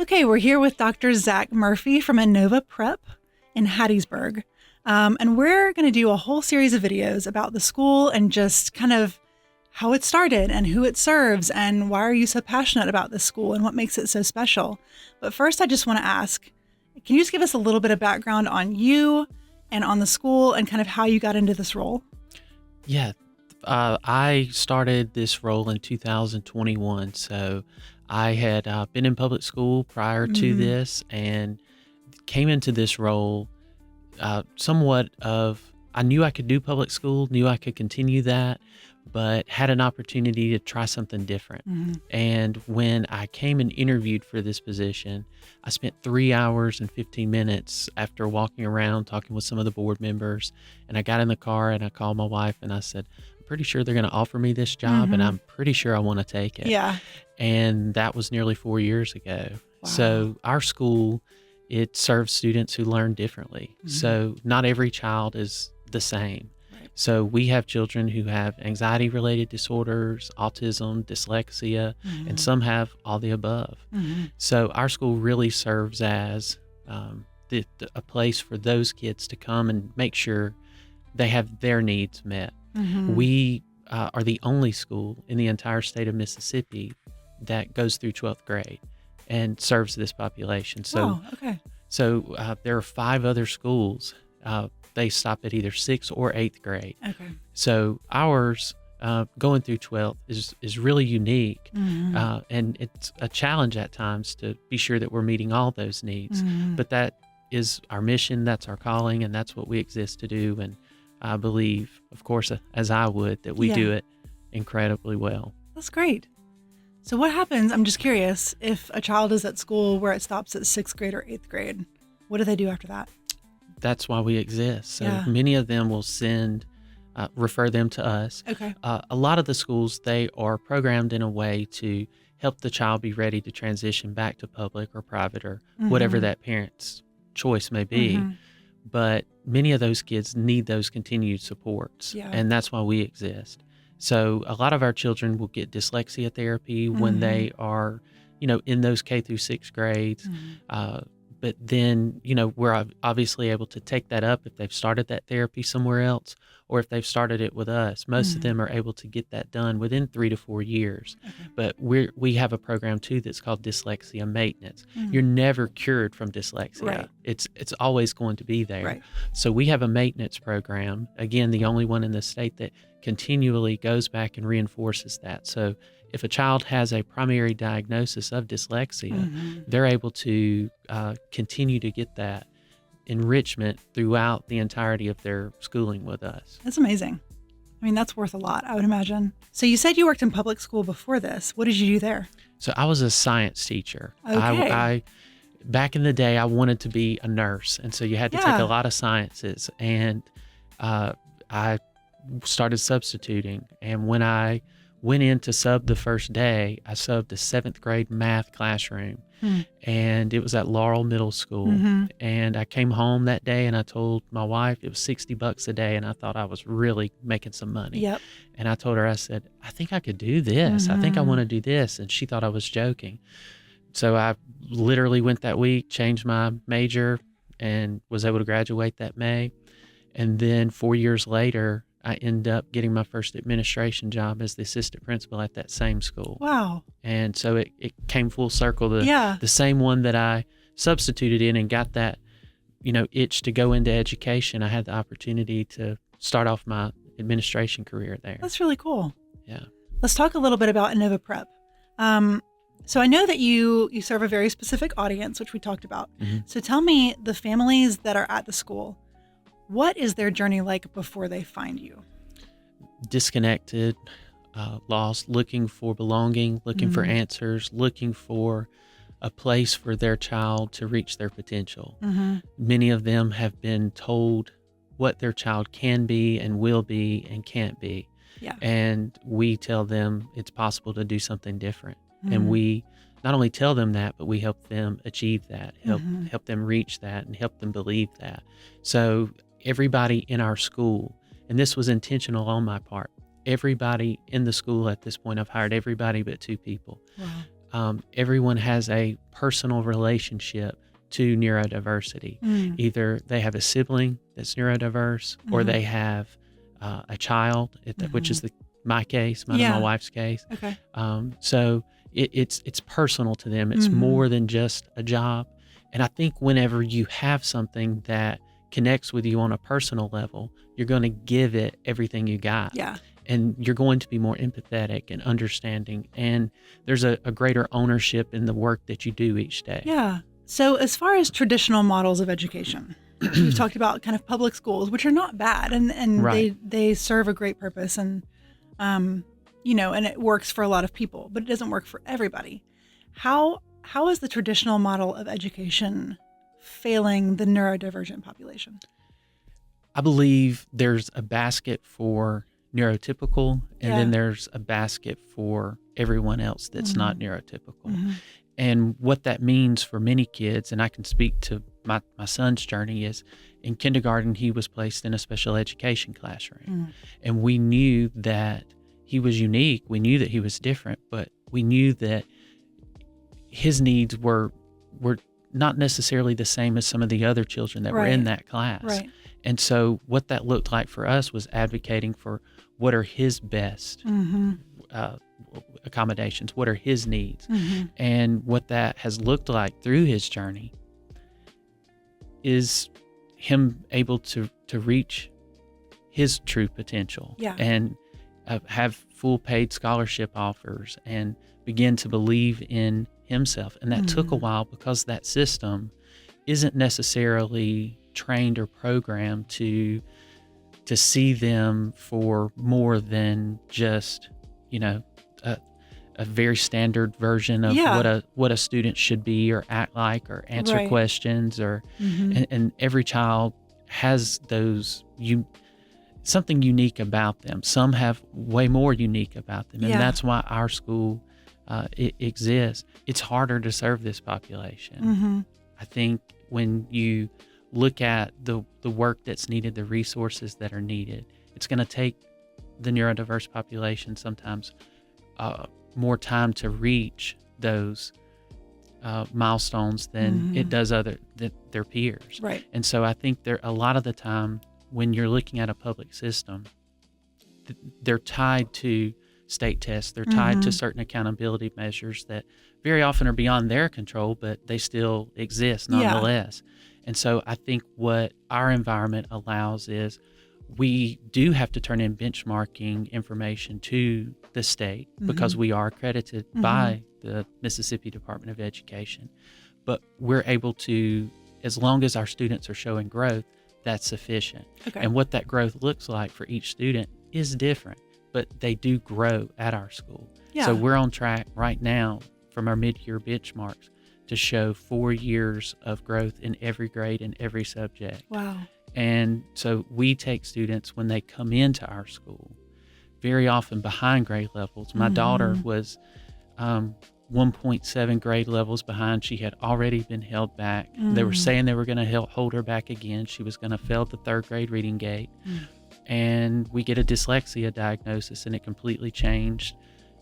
Okay, we're here with Dr. Zach Murphy from Innova Prep in Hattiesburg. And we're going to do a whole series of videos about the school and just kind of how it started and who it serves and why are you so passionate about this school and what makes it so special. But first, I just want to ask, can you just give us a little bit of background on you and on the school and kind of how you got into this role? Yeah, I started this role in 2021. So I had been in public school prior to this and came into this role somewhat of, I knew I could do public school, knew I could continue that, but had an opportunity to try something different. And when I came and interviewed for this position, I spent 3 hours and 15 minutes after walking around, talking with some of the board members. And I got in the car and I called my wife and I said, I'm pretty sure they're going to offer me this job and I'm pretty sure I want to take it. Yeah. And that was nearly 4 years ago. Wow. So our school, it serves students who learn differently. So not every child is the same. So we have children who have anxiety-related disorders, autism, dyslexia, and some have all the above. So our school really serves as a place for those kids to come and make sure they have their needs met. We are the only school in the entire state of Mississippi that goes through 12th grade and serves this population. So, there are 5 other schools. They stop at either 6th or 8th grade. So ours, going through 12th is really unique. And it's a challenge at times to be sure that we're meeting all those needs. But that is our mission, that's our calling, and that's what we exist to do. And I believe, of course, as I would, that we do it incredibly well. That's great. So what happens, I'm just curious, if a child is at school where it stops at 6th grade or 8th grade, what do they do after that? That's why we exist. So many of them will refer them to us. A lot of the schools, they are programmed in a way to help the child be ready to transition back to public or private or whatever that parent's choice may be. But many of those kids need those continued supports. And that's why we exist. So a lot of our children will get dyslexia therapy when they are, in those K through 6th grades. But then, we're obviously able to take that up if they've started that therapy somewhere else or if they've started it with us. Most of them are able to get that done within 3 to 4 years. But we have a program, too, that's called dyslexia maintenance. You're never cured from dyslexia. It's always going to be there. So we have a maintenance program, again, the only one in the state that continually goes back and reinforces that. So if a child has a primary diagnosis of dyslexia, they're able to continue to get that enrichment throughout the entirety of their schooling with us. That's amazing. I mean, that's worth a lot, I would imagine. So you said you worked in public school before this. What did you do there? So I was a science teacher. I back in the day, I wanted to be a nurse. And so you had to take a lot of sciences. And I started substituting. And when I went in to sub the first day, I subbed a 7th grade math classroom. And it was at Laurel Middle School. And I came home that day and I told my wife it was $60 a day. And I thought I was really making some money. And I told her, I said, I think I could do this. I think I want to do this. And she thought I was joking. So I literally went that week, changed my major, and was able to graduate that May. And then 4 years later, I ended up getting my first administration job as the assistant principal at that same school. Wow. And so it came full circle. The same one that I substituted in and got that, itch to go into education. I had the opportunity to start off my administration career there. That's really cool. Yeah. Let's talk a little bit about Innova Prep. So I know that you serve a very specific audience, which we talked about. So tell me, the families that are at the school, what is their journey like before they find you? Disconnected, lost, looking for belonging, looking for answers, looking for a place for their child to reach their potential. Many of them have been told what their child can be and will be and can't be. And we tell them it's possible to do something different. And we not only tell them that, but we help them achieve that, help them reach that and help them believe that. So everybody in our school, and this was intentional on my part, everybody in the school at this point, I've hired everybody but 2 people. everyone has a personal relationship to neurodiversity. Either they have a sibling that's neurodiverse, or they have a child, which is my case, mine and my wife's case. Okay. So it's personal to them. It's more than just a job. And I think whenever you have something that connects with you on a personal level, you're going to give it everything you got. Yeah. And you're going to be more empathetic and understanding. And there's a greater ownership in the work that you do each day. Yeah. So as far as traditional models of education, we've talked about kind of public schools, which are not bad, and Right. they serve a great purpose, and and it works for a lot of people, but it doesn't work for everybody. How is the traditional model of education failing the neurodivergent population? I believe there's a basket for neurotypical, and then there's a basket for everyone else that's not neurotypical. And what that means for many kids, and I can speak to my son's journey, is in kindergarten, he was placed in a special education classroom. And we knew that he was unique. We knew that he was different, but we knew that his needs were not necessarily the same as some of the other children that were in that class. Right. And so what that looked like for us was advocating for what are his best accommodations, what are his needs. And what that has looked like through his journey is him able to reach his true potential and have full paid scholarship offers and begin to believe in himself. And that took a while, because that system isn't necessarily trained or programmed to see them for more than just, a very standard version of what a student should be or act like or answer questions, or and every child has those something unique about them. Some have way more unique about them, and that's why our school it exists. It's harder to serve this population. I think when you look at the work that's needed, the resources that are needed, it's going to take the neurodiverse population sometimes more time to reach those milestones than it does their peers. Right. And so I think a lot of the time when you're looking at a public system, they're tied to state tests. They're tied to certain accountability measures that very often are beyond their control, but they still exist nonetheless. And so I think what our environment allows is we do have to turn in benchmarking information to the state because we are accredited by the Mississippi Department of Education. But we're able to, as long as our students are showing growth, that's sufficient. Okay. And what that growth looks like for each student is different, but they do grow at our school. Yeah. So we're on track right now from our mid-year benchmarks to show 4 years of growth in every grade and every subject. Wow. And so we take students when they come into our school, very often behind grade levels. My daughter was 1.7 grade levels behind. She had already been held back. They were saying they were going to hold her back again. She was going to fail the 3rd grade reading gate. And we get a dyslexia diagnosis, and it completely changed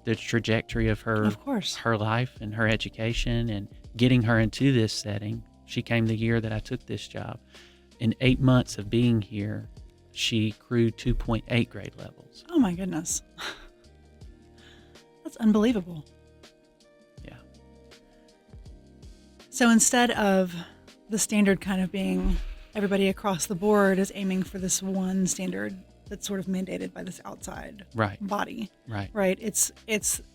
the trajectory of her life and her education and getting her into this setting. She came the year that I took this job. In 8 months of being here, she grew 2.8 grade levels. Oh my goodness. That's unbelievable. Yeah. So instead of the standard kind of being everybody across the board is aiming for this one standard that's sort of mandated by this outside body. Right. It's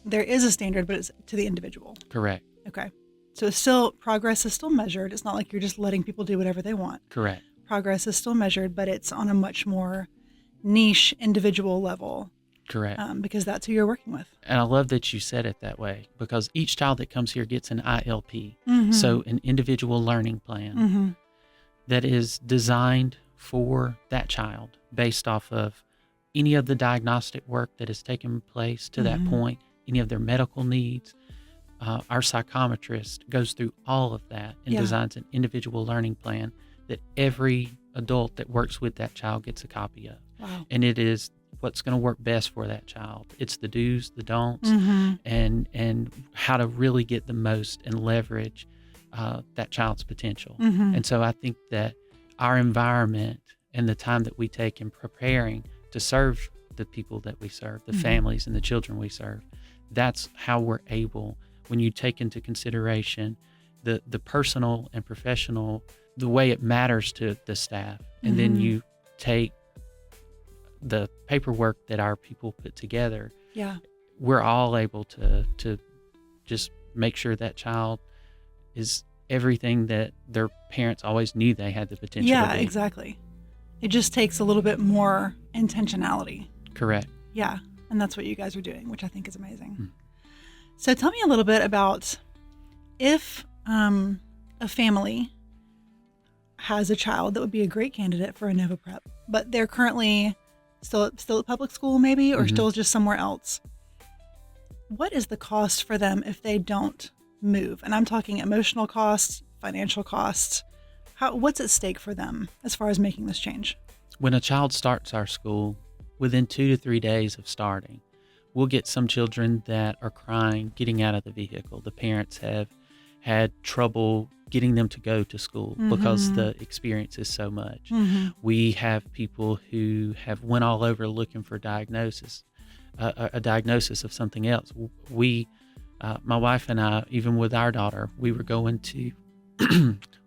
there is a standard, but it's to the individual. Correct. Okay. So progress is still measured. It's not like you're just letting people do whatever they want. Correct. Progress is still measured, but it's on a much more niche individual level. Correct. Because that's who you're working with. And I love that you said it that way, because each child that comes here gets an ILP, so an individual learning plan that is designed for that child based off of any of the diagnostic work that has taken place to that point, any of their medical needs. Our psychometrist goes through all of that and designs an individual learning plan that every adult that works with that child gets a copy of. Wow. And it is what's going to work best for that child. It's the do's, the don'ts, Mm-hmm. and how to really get the most and leverage that child's potential. Mm-hmm. And so I think that our environment and the time that we take in preparing to serve the people that we serve, the Mm-hmm. families and the children we serve, that's how we're able, when you take into consideration the personal and professional, the way it matters to the staff, and Mm-hmm. then you take the paperwork that our people put together, Yeah. we're all able to just make sure that child is everything that their parents always knew they had the potential Yeah, to be. exactly. It just takes a little bit more intentionality. Correct. Yeah. And that's what you guys are doing, which I think is amazing. Mm. So tell me a little bit about if a family has a child that would be a great candidate for Innova Prep, but they're currently still at public school maybe, or Mhm. still just somewhere else. What is the cost for them if they don't move? And I'm talking emotional costs, financial costs. What's at stake for them as far as making this change? When a child starts our school, within 2 to 3 days of starting, we'll get some children that are crying, getting out of the vehicle. The parents have had trouble getting them to go to school because Mhm. the experience is so much. Mm-hmm. We have people who have went all over looking for a diagnosis of something else. My wife and I, even with our daughter, we were going to,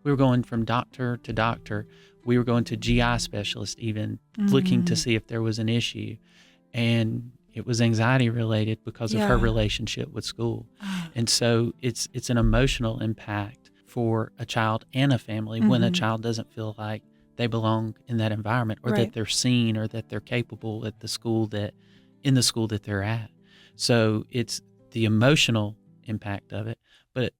we were going from doctor to doctor. We were going to GI specialist, even looking to see if there was an issue. And it was anxiety related because of her Yeah. relationship with school. And so it's an emotional impact for a child and a family when a Mhm. child doesn't feel like they belong in that environment, or Right. that they're seen, or that they're capable at the school that they're at. So it's the emotional impact of it, but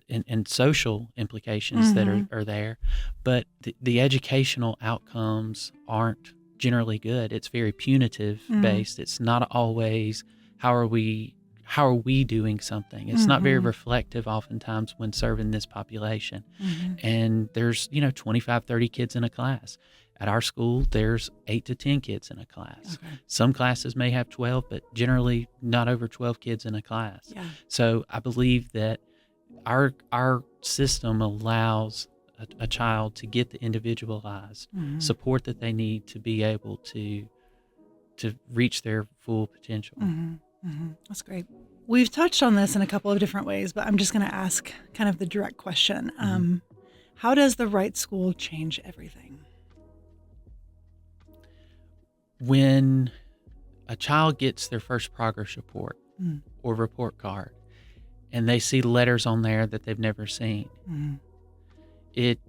and social implications that are there, but the educational outcomes aren't generally good. It's very punitive based. It's not always how are we doing something. It's not very reflective oftentimes when serving this population. And there's 25, 30 kids in a class. At our school, there's 8 to 10 kids in a class. Okay. Some classes may have 12, but generally not over 12 kids in a class. Yeah. So I believe that our system allows a child to get the individualized support that they need to be able to reach their full potential. That's great. We've touched on this in a couple of different ways, but I'm just going to ask kind of the direct question. How does the right school change everything? When a child gets their first progress report or report card, and they see letters on there that they've never seen, it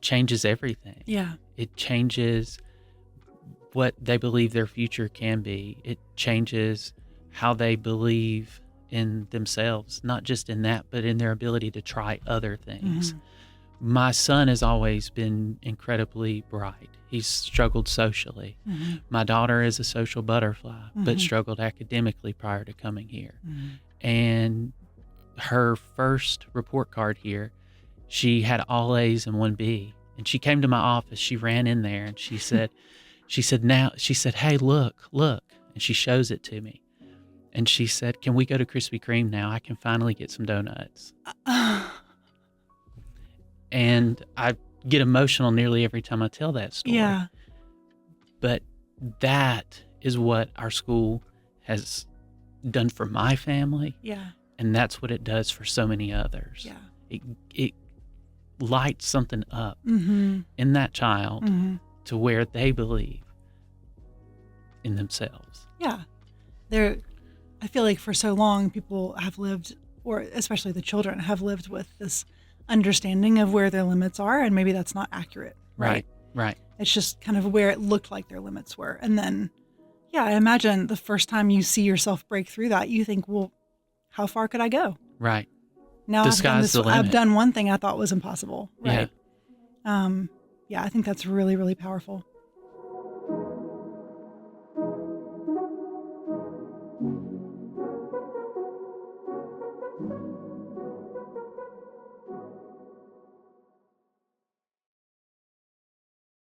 changes everything. Yeah. It changes what they believe their future can be. It changes how they believe in themselves, not just in that, but in their ability to try other things. My son has always been incredibly bright. He's struggled socially. My daughter is a social butterfly, but struggled academically prior to coming here. And her first report card here, she had all A's and 1 B. And she came to my office. She ran in there and she said, "Hey, look." And she shows it to me. And she said, "Can we go to Krispy Kreme now? I can finally get some donuts." And I get emotional nearly every time I tell that story. Yeah. But that is what our school has done for my family. Yeah. And that's what it does for so many others. Yeah. It lights something up Mm-hmm. in that child Mm-hmm. to where they believe in themselves. Yeah. I feel like for so long people have lived, or especially the children have lived with this understanding of where their limits are, and maybe that's not accurate. Right. It's just kind of where it looked like their limits were. And then, yeah, I imagine the first time you see yourself break through that, you think, well, how far could I go? Right. Now The I've done sky's the limit. I've done one thing I thought was impossible. Right. Yeah. Yeah, I think that's really, really powerful.